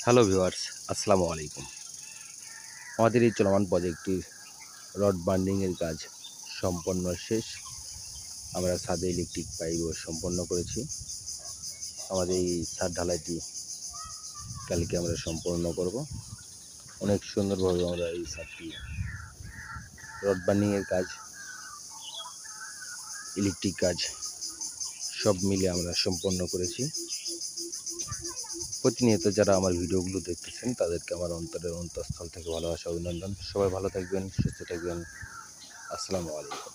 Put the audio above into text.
Hello viewers, আসসালামু আলাইকুম। আমাদের এই চলমান প্রজেক্টটির রড বান্ডিংয়ের কাজ সম্পন্ন শেষ। আমরা ছাদে ইলেকট্রিক পাইপও সম্পন্ন করেছি। আমাদের এই ছাদ ঢালাইটি কালকে আমরা সম্পন্ন করব। অনেক সুন্দরভাবে আমরা এই ছাদটি রড বান্ডিংয়ের কাজ, ইলেকট্রিক কাজ সব মিলে আমরা সম্পন্ন করেছি। প্রতিনিয়ত যারা আমার ভিডিওগুলো দেখতেছেন তাদেরকে আমার অন্তরের অন্তঃস্থল থেকে ভালোবাসা, অভিনন্দন। সবাই ভালো থাকবেন, সুস্থ থাকবেন। আসসালামু আলাইকুম।